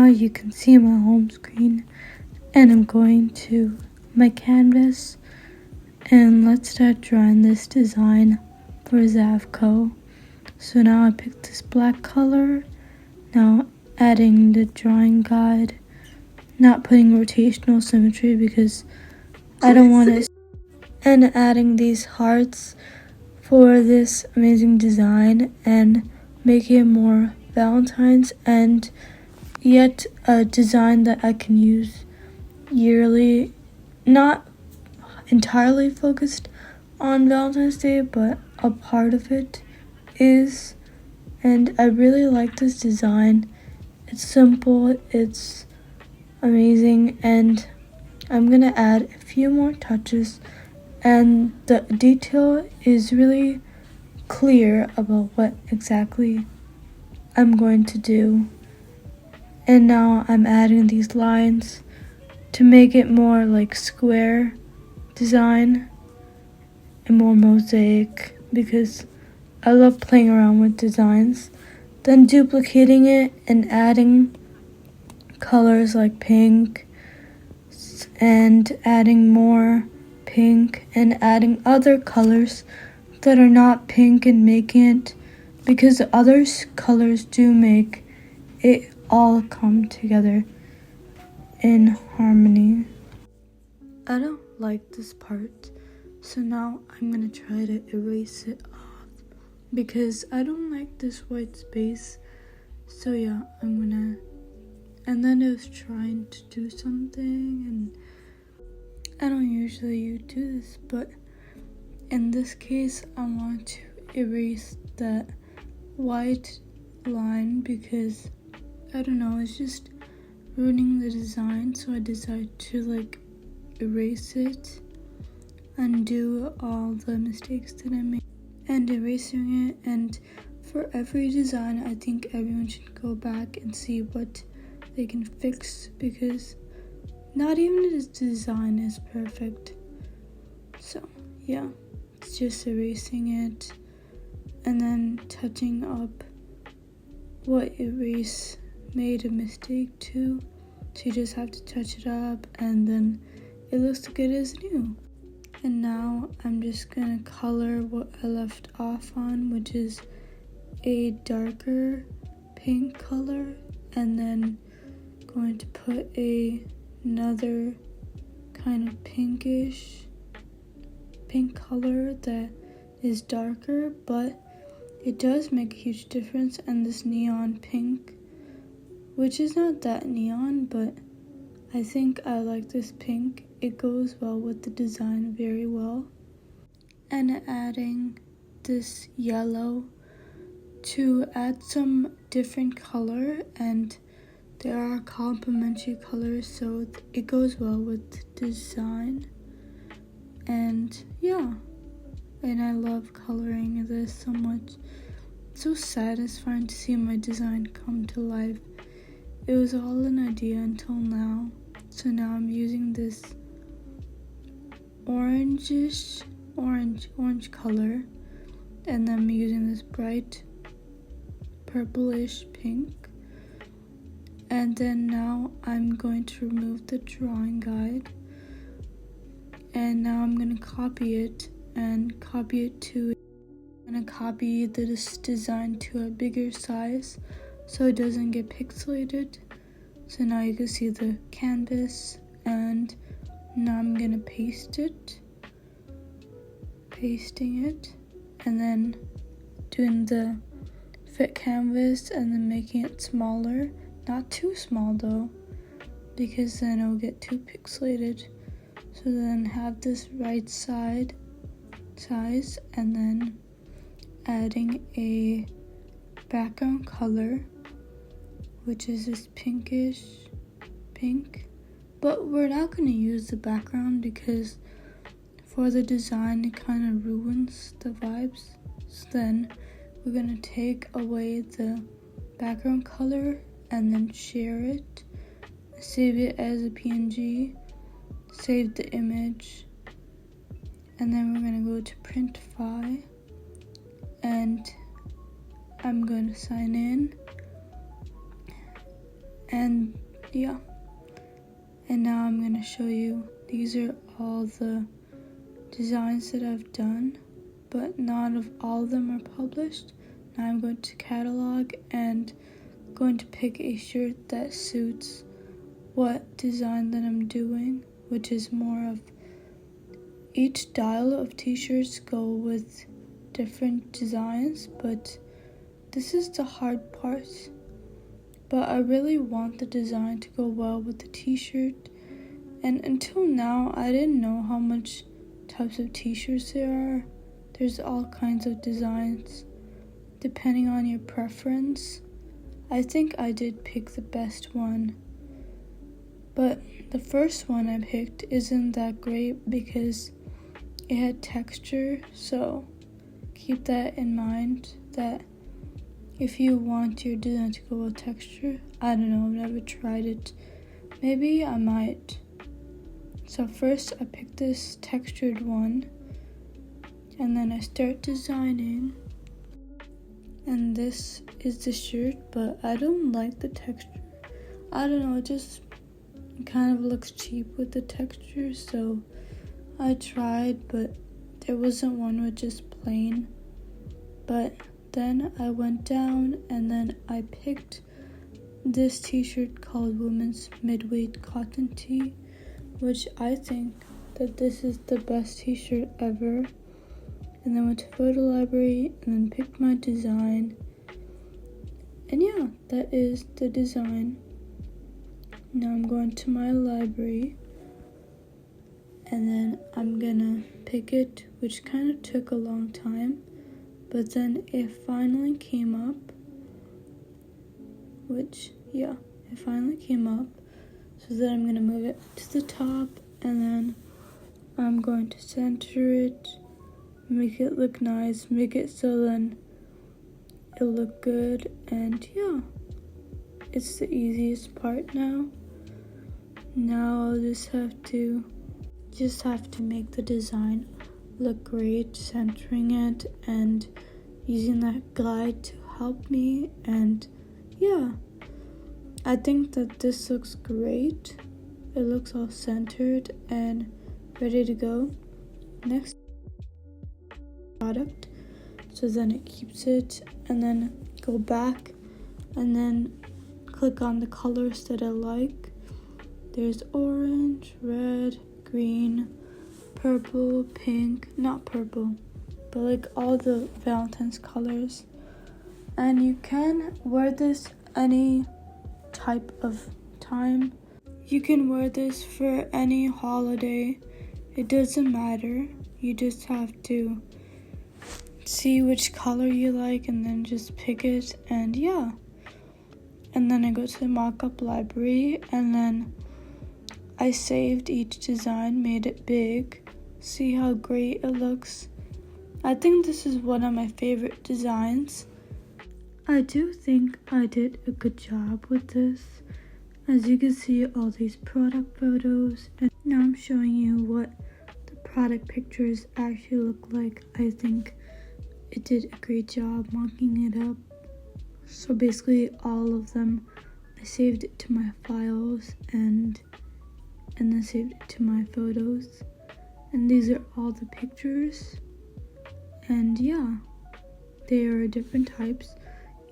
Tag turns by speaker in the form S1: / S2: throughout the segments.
S1: you can see my home screen, and I'm going to my canvas, and let's start drawing this design for ZaveCo. So now I picked this black color, now adding the drawing guide, not putting rotational symmetry because I don't want it, and adding these hearts for this amazing design and make it more Valentine's and yet a design that I can use yearly, not entirely focused on Valentine's Day, but a part of it is. And I really like this design. It's simple, it's amazing, and I'm gonna add a few more touches, and the detail is really clear about what exactly I'm going to do. And now I'm adding these lines to make it more like square design and more mosaic because I love playing around with designs. Then duplicating it and adding colors like pink and adding more pink and adding other colors that are not pink and making it, because the other colors do make it all come together in harmony. I don't like this part, so now I'm gonna try to erase it off because I don't like this white space. So yeah, and then I was trying to do something, and I don't usually do this, but in this case I want to erase that white line because I don't know, it's just ruining the design. So I decided to erase it, undo all the mistakes that I made, and erasing it. And for every design, I think everyone should go back and see what they can fix because not even this design is perfect. So yeah, it's just erasing it and then touching up what erase made a mistake too. So you just have to touch it up and then it looks good as new. And now I'm just gonna color what I left off on, which is a darker pink color, and then going to put another kind of pinkish pink color that is darker, but it does make a huge difference. And this neon pink, which is not that neon, but I think I like this pink. It goes well with the design very well. And adding this yellow to add some different color, and there are complementary colors, so it goes well with the design. And yeah, and I love coloring this so much. It's so satisfying to see my design come to life. It was all an idea until now. So now I'm using this orange color, and then I'm using this bright purplish pink. And then now I'm going to remove the drawing guide, and now I'm going to copy it and copy it to, I'm going to copy this design to a bigger size so it doesn't get pixelated. So now you can see the canvas, and now I'm going to pasting it, and then doing the fit canvas and then making it smaller. Not too small though, because then it'll get too pixelated. So then have this right side size, and then adding a background color, which is this pinkish pink. But we're not going to use the background because for the design it kind of ruins the vibes. So then we're going to take away the background color and then share it, save it as a PNG, save the image, and then we're going to go to Printify, and I'm going to sign in, And yeah, and now I'm gonna show you, these are all the designs that I've done, but not of all of them are published. Now I'm going to catalog and going to pick a shirt that suits what design that I'm doing, which is more of, each style of t-shirts go with different designs, but this is the hard part. But I really want the design to go well with the t-shirt, and until now I didn't know how much types of t-shirts there are. There's all kinds of designs depending on your preference. I think I did pick the best one, but the first one I picked isn't that great because it had texture, so keep that in mind, that if you want your design to go with texture. I don't know, I've never tried it. Maybe I might. So first I picked this textured one, and then I start designing. And this is the shirt, but I don't like the texture. I don't know, it kind of looks cheap with the texture, so I tried, but there wasn't one with just plain. But then I went down and then I picked this t-shirt called Women's Midweight Cotton Tee, which I think that this is the best t-shirt ever. And then went to photo library and then picked my design. And yeah, that is the design. Now I'm going to my library and then I'm gonna pick it, which kind of took a long time. But then it finally came up, it finally came up. So then I'm gonna move it to the top, and then I'm going to center it, make it look nice, make it so then it'll look good, and yeah, it's the easiest part now. Now I'll just have to make the design look great, centering it and using that guide to help me. And yeah, I think that this looks great. It looks all centered and ready to go. Next, product, so then it keeps it, and then go back and then click on the colors that I like. There's orange, red, green, purple, pink, not purple, but like all the Valentine's colors. And you can wear this any type of time. You can wear this for any holiday. It doesn't matter. You just have to see which color you like and then just pick it, and yeah. And then I go to the mock-up library and then I saved each design, made it big. See how great it looks? I think this is one of my favorite designs. I do think I did a good job with this. As you can see, all these product photos, and now I'm showing you what the product pictures actually look like. I think it did a great job mocking it up. So basically all of them, I saved it to my files and then saved it to my photos. And these are all the pictures. And yeah, they are different types,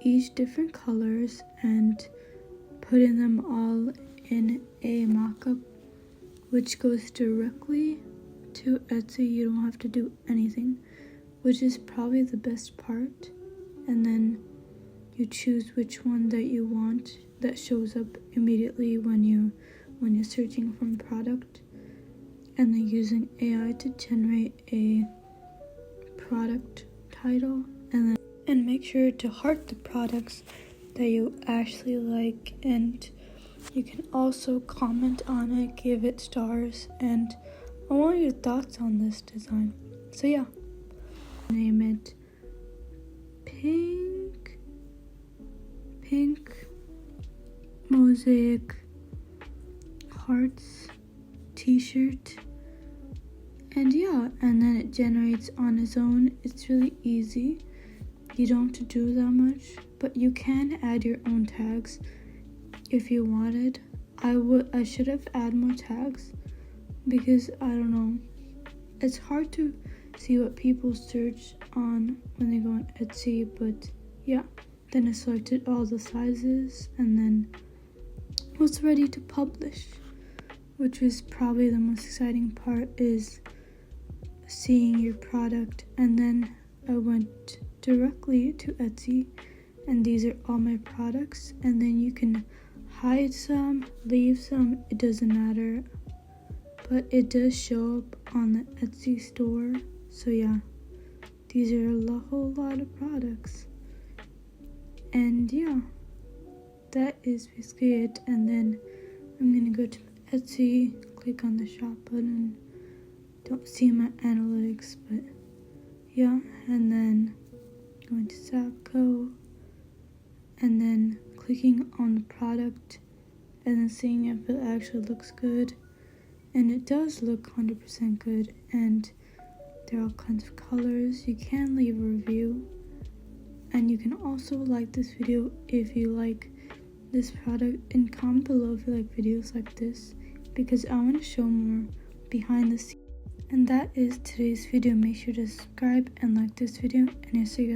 S1: each different colors, and putting them all in a mock-up, which goes directly to Etsy. You don't have to do anything, which is probably the best part. And then you choose which one that you want that shows up immediately when you're searching for a product, and then using AI to generate a product title, and make sure to heart the products that you actually like, and you can also comment on it, give it stars, and I want your thoughts on this design. So yeah, name it pink mosaic hearts t-shirt. And yeah, and then it generates on its own. It's really easy. You don't have to do that much, but you can add your own tags. if you wanted. I should have added more tags because I don't know. It's hard to see what people search on when they go on Etsy, but yeah. Then I selected all the sizes and then was ready to publish, which was probably the most exciting part, is seeing your product. And then I went directly to Etsy, and these are all my products, and then you can hide some, leave some, it doesn't matter, but it does show up on the Etsy store. So yeah, these are a whole lot of products, and yeah, that is basically it. And then I'm gonna go to Etsy, click on the shop button. Don't see my analytics, but yeah, and then going to ZaveCo, and then clicking on the product and then seeing if it actually looks good. And it does look 100% good, and there are all kinds of colors. You can leave a review, and you can also like this video if you like this product, and comment below if you like videos like this, because I want to show more behind the scenes. And that is today's video. Make sure to subscribe and like this video, and I'll see you guys